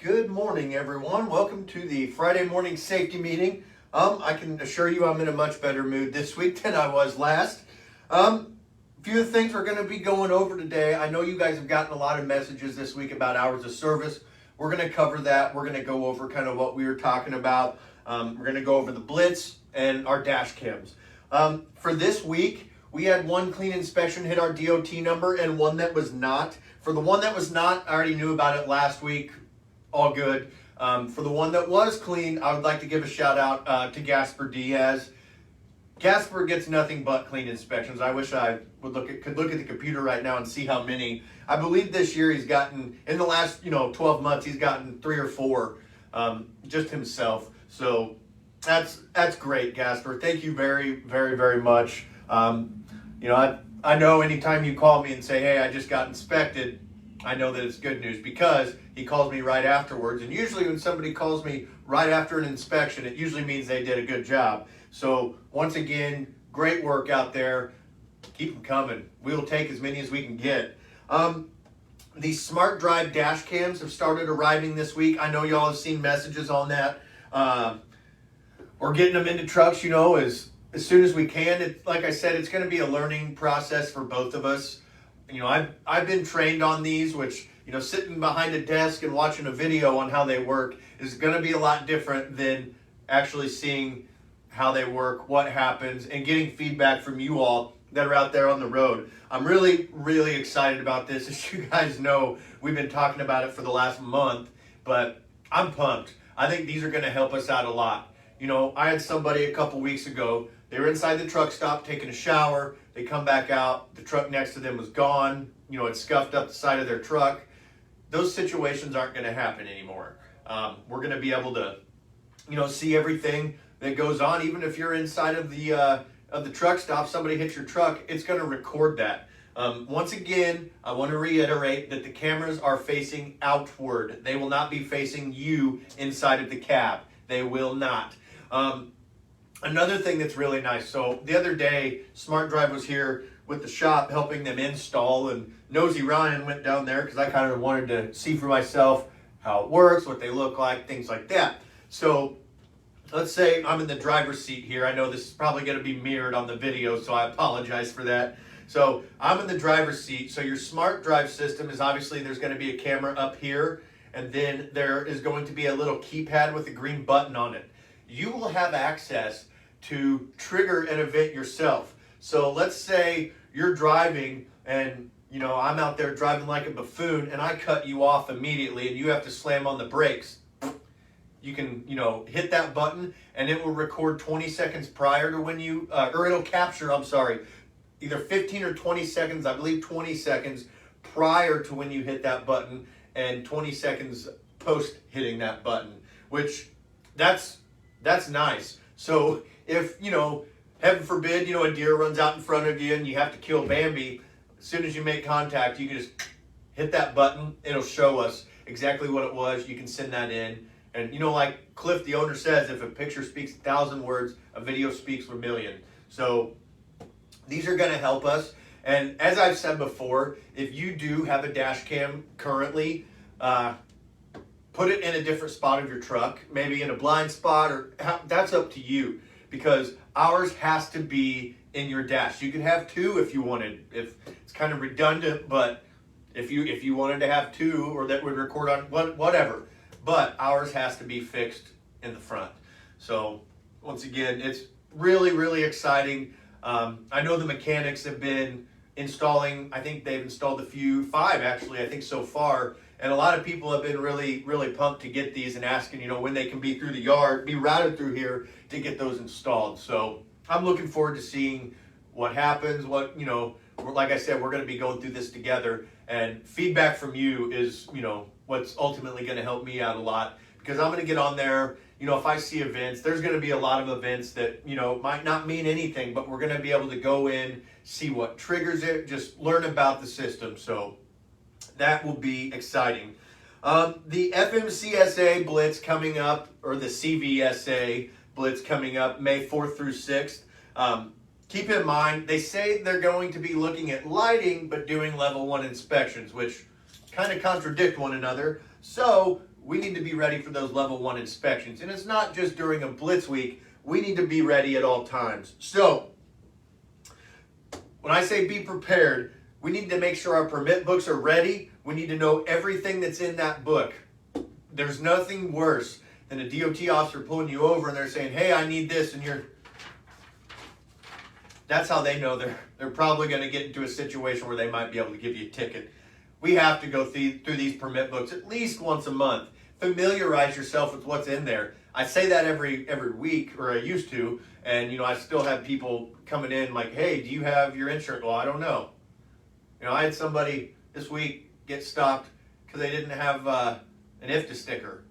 Good morning, everyone. Welcome to the Friday morning safety meeting. I can assure you I'm in a much better mood this week than I was last. A few of the things we're going to be going over today. I know you guys have gotten a lot of messages this week about hours of service. We're going to cover that. We're going to go over kind of what we were talking about. We're going to go over the blitz and our dash cams. For this week, we had one clean inspection hit our DOT number and one that was not. For the one that was not, I already knew about it last week. All good. For the one that was clean, I would like to give a shout out to Gasper Diaz. Gasper gets nothing but clean inspections. I wish I could look at the computer right now and see how many. I believe this year he's gotten, in the last 12 months, he's gotten 3 or 4 just himself. So that's great, Gasper. Thank you very, very, very much. I know anytime you call me and say, hey, I just got inspected, I know that it's good news because he calls me right afterwards. And usually when somebody calls me right after an inspection, it usually means they did a good job. So once again, great work out there. Keep them coming. We'll take as many as we can get. These Smart Drive dash cams have started arriving this week. I know y'all have seen messages on that. We're getting them into trucks, as soon as we can. Like I said, it's going to be a learning process for both of us. I've been trained on these, which, sitting behind a desk and watching a video on how they work is going to be a lot different than actually seeing how they work, what happens, and getting feedback from you all that are out there on the road. I'm really, really excited about this. As you guys know, we've been talking about it for the last month, but I'm pumped. I think these are going to help us out a lot. I had somebody a couple weeks ago, they were inside the truck stop taking a shower. They come back out, the truck next to them was gone, it scuffed up the side of their truck. Those situations aren't going to happen anymore. We're going to be able to, see everything that goes on. Even if you're inside of the truck stop, somebody hits your truck, it's going to record that. Once again, I want to reiterate that the cameras are facing outward. They will not be facing you inside of the cab. They will not. Another thing that's really nice. So the other day, Smart Drive was here with the shop helping them install, and Nosy Ryan went down there because I kind of wanted to see for myself how it works, what they look like, things like that. So let's say I'm in the driver's seat here. I know this is probably going to be mirrored on the video, so I apologize for that. So I'm in the driver's seat. So your Smart Drive system is obviously there's going to be a camera up here, and then there is going to be a little keypad with a green button on it. You will have access to trigger an event yourself. So let's say you're driving and I'm out there driving like a buffoon and I cut you off immediately and you have to slam on the brakes. You can hit that button and it will record 20 seconds prior to when you or it'll capture, either 15 or 20 seconds, I believe 20 seconds prior to when you hit that button and 20 seconds post hitting that button, which that's nice. So if, heaven forbid, a deer runs out in front of you and you have to kill Bambi, as soon as you make contact, you can just hit that button. It'll show us exactly what it was. You can send that in. And, like Cliff, the owner, says, if a picture speaks 1,000 words, a video speaks 1,000,000. So these are going to help us. And as I've said before, if you do have a dash cam currently, put it in a different spot of your truck, maybe in a blind spot, or that's up to you, because ours has to be in your dash. You can have 2 if you wanted. If it's kind of redundant, but if you wanted to have 2 or that would record on whatever, but ours has to be fixed in the front. So once again, it's really, really exciting. I know the mechanics have been installing, I think they've installed 5 actually, I think so far. And a lot of people have been really, really pumped to get these and asking, when they can be through the yard, be routed through here to get those installed. So I'm looking forward to seeing what happens, like I said, we're going to be going through this together, and feedback from you is, what's ultimately going to help me out a lot, because I'm going to get on there, if I see events, there's going to be a lot of events that, might not mean anything, but we're going to be able to go in, see what triggers it, just learn about the system. So that will be exciting. The FMCSA Blitz coming up, or the CVSA Blitz coming up May 4th through 6th. Keep in mind, they say they're going to be looking at lighting, but doing level 1 inspections, which kind of contradict one another. So we need to be ready for those level 1 inspections. And it's not just during a blitz week. We need to be ready at all times. So when I say be prepared, we need to make sure our permit books are ready. We need to know everything that's in that book. There's nothing worse than a DOT officer pulling you over and they're saying, hey, I need this, and that's how they know they're probably going to get into a situation where they might be able to give you a ticket. We have to go through these permit books at least once a month. Familiarize yourself with what's in there. I say that every week, or I used to, and I still have people coming in like, hey, do you have your insurance? Well, I don't know. I had somebody this week get stopped because they didn't have an IFTA sticker.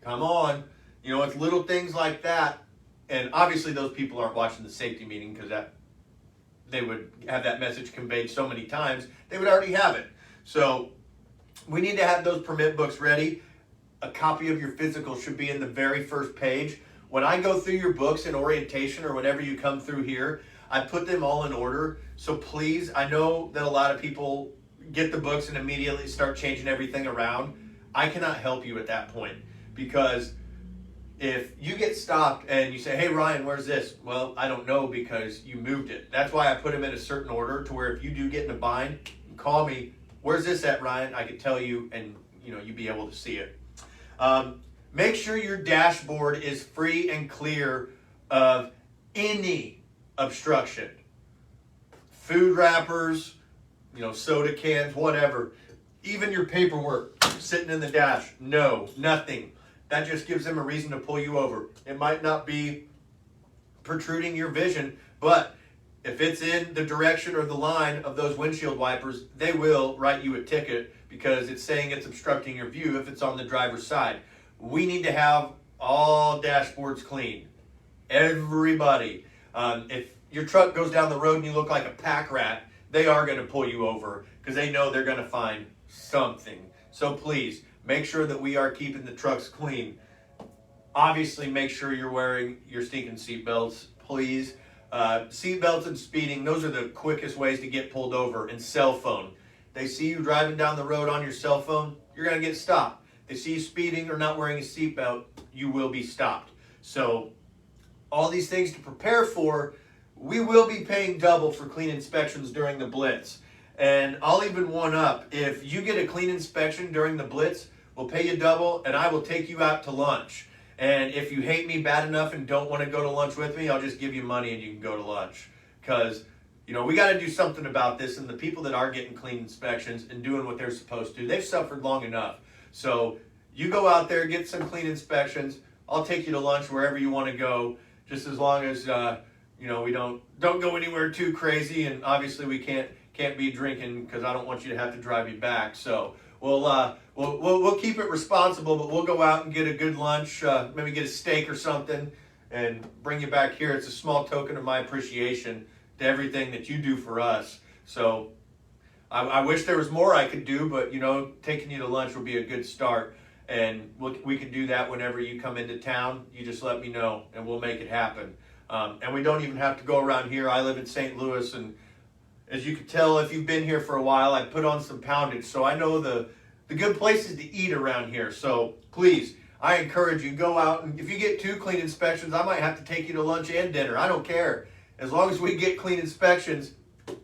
Come on. It's little things like that. And obviously those people aren't watching the safety meeting because they would have that message conveyed so many times, they would already have it. So we need to have those permit books ready. A copy of your physical should be in the very first page. When I go through your books in orientation or whenever you come through here, I put them all in order. So please, I know that a lot of people get the books and immediately start changing everything around. I cannot help you at that point, because if you get stopped and you say, hey, Ryan, where's this? Well, I don't know because you moved it. That's why I put them in a certain order to where if you do get in a bind, you call me, where's this at, Ryan? I can tell you, and you'd be able to see it. Make sure your dashboard is free and clear of any obstruction. Food wrappers, soda cans, whatever. Even your paperwork sitting in the dash. No, nothing. That just gives them a reason to pull you over. It might not be protruding your vision, but if it's in the direction or the line of those windshield wipers, they will write you a ticket because it's saying it's obstructing your view if it's on the driver's side. We need to have all dashboards clean. Everybody. If your truck goes down the road and you look like a pack rat, they are going to pull you over because they know they're going to find something. So please, make sure that we are keeping the trucks clean. Obviously, make sure you're wearing your stinking seatbelts, please. Seatbelts and speeding, those are the quickest ways to get pulled over. And cell phone. They see you driving down the road on your cell phone, you're going to get stopped. They see you speeding or not wearing a seatbelt, you will be stopped. So all these things to prepare for. We will be paying double for clean inspections during the blitz. And I'll even one up. If you get a clean inspection during the blitz, we'll pay you double and I will take you out to lunch. And if you hate me bad enough and don't want to go to lunch with me, I'll just give you money and you can go to lunch. Because, we got to do something about this. And the people that are getting clean inspections and doing what they're supposed to, they've suffered long enough. So you go out there, get some clean inspections. I'll take you to lunch wherever you want to go, just as long as we don't go anywhere too crazy, and obviously we can't be drinking because I don't want you to have to drive you back. So we'll keep it responsible, but we'll go out and get a good lunch, maybe get a steak or something, and bring you back here. It's a small token of my appreciation to everything that you do for us. So I wish there was more I could do, but taking you to lunch will be a good start, and we can do that whenever you come into town. You just let me know, and we'll make it happen. And we don't even have to go around here. I live in St. Louis, and as you can tell, if you've been here for a while, I put on some poundage, so I know the good places to eat around here. So please, I encourage you, go out, and if you get 2 clean inspections, I might have to take you to lunch and dinner. I don't care. As long as we get clean inspections,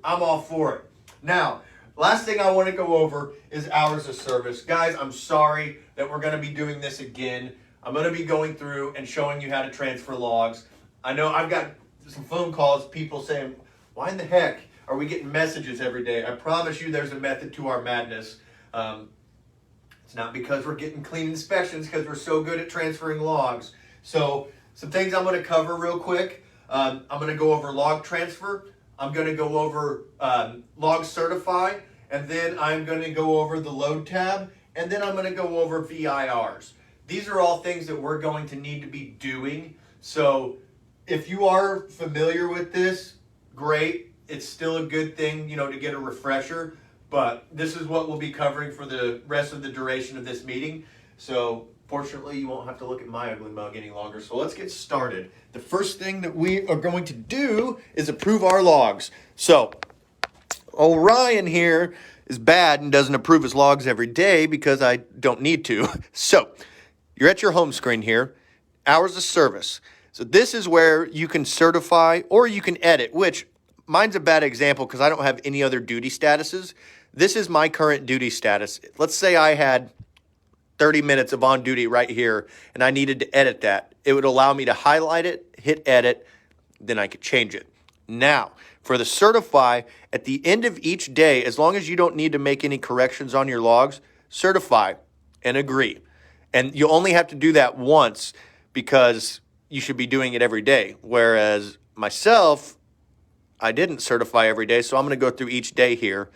I'm all for it. Now, last thing I want to go over is hours of service. Guys, I'm sorry that we're going to be doing this again. I'm going to be going through and showing you how to transfer logs. I know I've got some phone calls, people saying, why in the heck are we getting messages every day? I promise you there's a method to our madness. It's not because we're getting clean inspections, because we're so good at transferring logs. So some things I'm going to cover real quick. I'm going to go over log transfer. I'm going to go over log certify. And then I'm going to go over the load tab. And then I'm going to go over VIRs. These are all things that we're going to need to be doing. So if you are familiar with this, great. It's still a good thing, to get a refresher. But this is what we'll be covering for the rest of the duration of this meeting. So fortunately, you won't have to look at my ugly mug any longer. So let's get started. The first thing that we are going to do is approve our logs. So old Ryan here is bad and doesn't approve his logs every day because I don't need to. So you're at your home screen here, hours of service. So this is where you can certify or you can edit, which mine's a bad example because I don't have any other duty statuses. This is my current duty status. Let's say I had 30 minutes of on duty right here and I needed to edit that. It would allow me to highlight it, hit edit, then I could change it. Now, for the certify, at the end of each day, as long as you don't need to make any corrections on your logs, certify and agree. And you only have to do that once because you should be doing it every day. Whereas myself, I didn't certify every day, so I'm going to go through each day here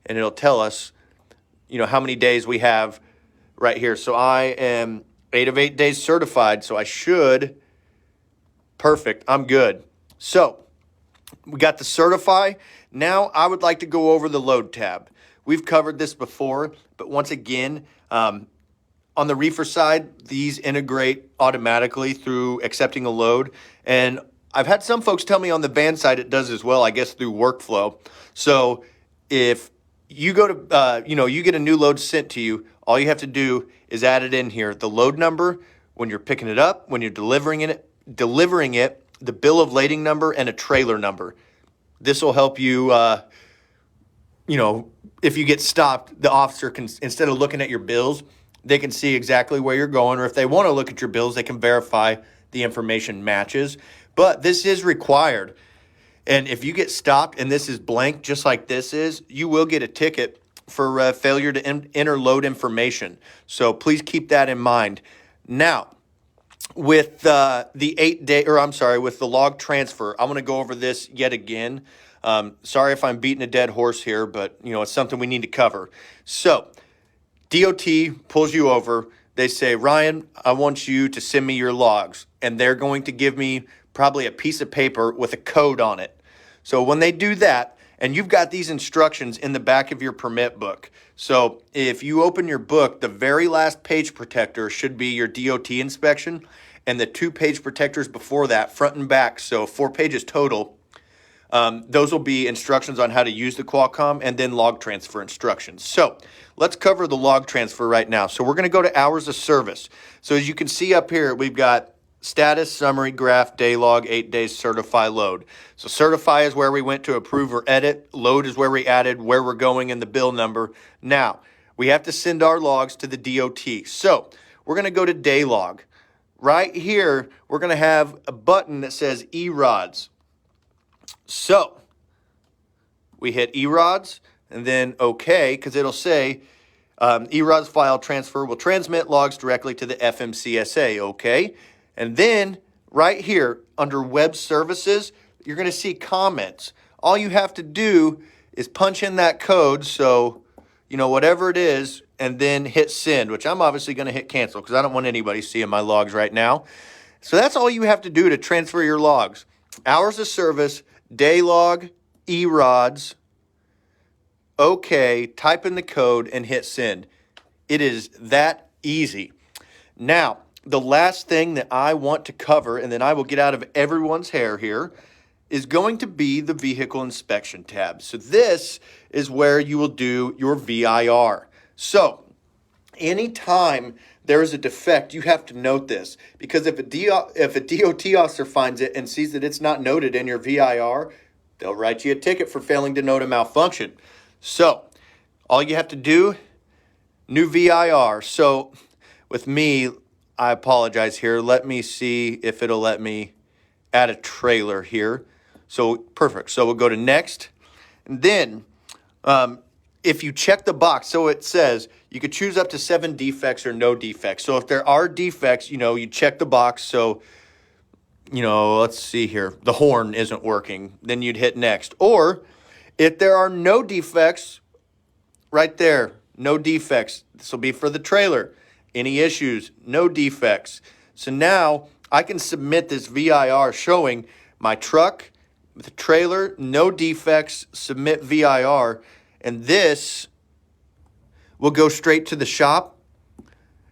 and it'll tell us, how many days we have right here. So I am 8 of 8 days certified, so I should, perfect, I'm good. So we got the certify. Now I would like to go over the load tab. We've covered this before, but once again, on the reefer side, these integrate automatically through accepting a load. And I've had some folks tell me on the van side it does as well, I guess through workflow. So if you go to, you get a new load sent to you, all you have to do is add it in here. The load number, when you're picking it up, when you're delivering it, the bill of lading number, and a trailer number. This will help you, if you get stopped, the officer can, instead of looking at your bills, they can see exactly where you're going, or if they want to look at your bills, they can verify the information matches. But this is required. And if you get stopped and this is blank, just like this is, you will get a ticket for failure to enter load information. So please keep that in mind. Now, with with the log transfer, I'm going to go over this yet again. Sorry if I'm beating a dead horse here, but it's something we need to cover. So DOT pulls you over. They say, Ryan, I want you to send me your logs. And they're going to give me probably a piece of paper with a code on it. So when they do that, and you've got these instructions in the back of your permit book. So if you open your book, the very last page protector should be your DOT inspection, and the 2 page protectors before that, front and back, so 4 pages total. Those will be instructions on how to use the Qualcomm and then log transfer instructions. So let's cover the log transfer right now. So we're going to go to hours of service. So as you can see up here, we've got status, summary, graph, day log, 8 days, certify, load. So certify is where we went to approve or edit. Load is where we added where we're going and the bill number. Now, we have to send our logs to the DOT. So we're going to go to day log. Right here, we're going to have a button that says eRods. So we hit eRods and then OK, because it'll say eRods file transfer will transmit logs directly to the FMCSA. OK. And then right here under web services, you're going to see comments. All you have to do is punch in that code. So, whatever it is, and then hit send, which I'm obviously going to hit cancel because I don't want anybody seeing my logs right now. So that's all you have to do to transfer your logs. Hours of service, day log, eRods, OK, type in the code and hit send. It is that easy. Now, the last thing that I want to cover, and then I will get out of everyone's hair here, is going to be the vehicle inspection tab. So this is where you will do your VIR. So anytime there is a defect, you have to note this, because if a DOT officer finds it and sees that it's not noted in your VIR, they'll write you a ticket for failing to note a malfunction. So all you have to do, new VIR. So with me, I apologize here. Let me see if it'll let me add a trailer here. So perfect. So we'll go to next. And then if you check the box, so it says you could choose up to 7 defects or no defects. So if there are defects, you check the box. So, let's see here. The horn isn't working. Then you'd hit next. Or if there are no defects, right there, no defects. This will be for the trailer. Any issues, no defects. So now I can submit this VIR showing my truck, the trailer, no defects, submit VIR, and this will go straight to the shop,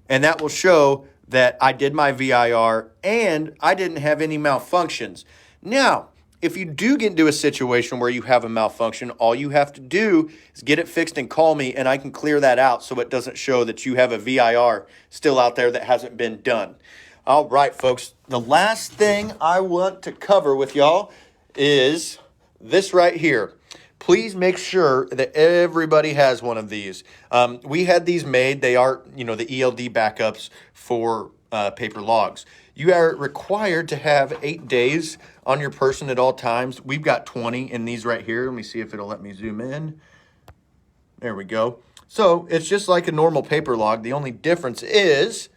and that will show that I did my VIR and I didn't have any malfunctions. Now, if you do get into a situation where you have a malfunction, all you have to do is get it fixed and call me, and I can clear that out so it doesn't show that you have a VIR still out there that hasn't been done. All right, folks, the last thing I want to cover with y'all is this right here. Please make sure that everybody has one of these. We had these made. They are, the ELD backups for paper logs. You are required to have 8 days on your person at all times. We've got 20 in these right here. Let me see if it'll let me zoom in. There we go. So it's just like a normal paper log. The only difference is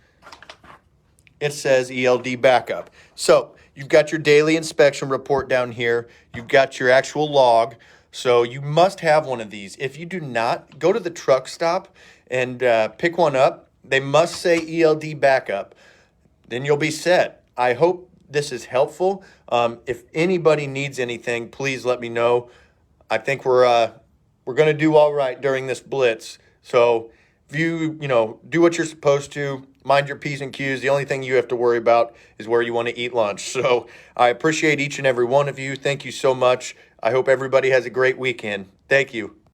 it says ELD backup. So you've got your daily inspection report down here. You've got your actual log. So you must have one of these. If you do not, go to the truck stop and pick one up. They must say ELD backup. Then you'll be set. I hope this is helpful. If anybody needs anything, please let me know. I think we're going to do all right during this blitz. So if you do what you're supposed to, mind your P's and Q's. The only thing you have to worry about is where you want to eat lunch. So I appreciate each and every one of you. Thank you so much. I hope everybody has a great weekend. Thank you.